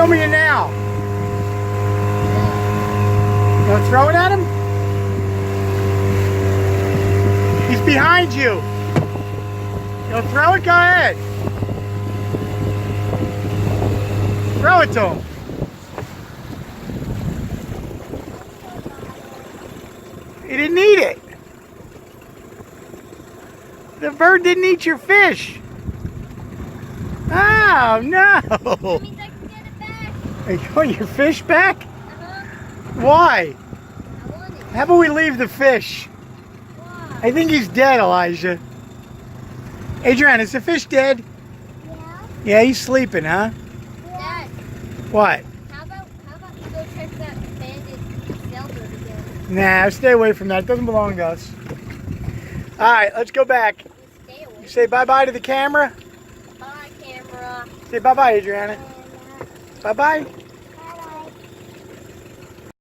filming it now. You want to throw it at him? He's behind you. You want to throw it? Go ahead. Throw it to him. He didn't eat it. The bird didn't eat your fish. Oh, no. That means I can get it back. You want your fish back? Uh-huh. Why? I want it. How about we leave the fish? Why? I think he's dead, Elijah. Adrian, is the fish dead? Yeah. Yeah, he's sleeping, huh? Dad, What? how about you go check that banded sailboat again? Nah, stay away from that. It doesn't belong to us. All right, let's go back. Stay away. You say bye-bye to the camera. Bye, camera. Say bye-bye, Adriana. And, Bye-bye.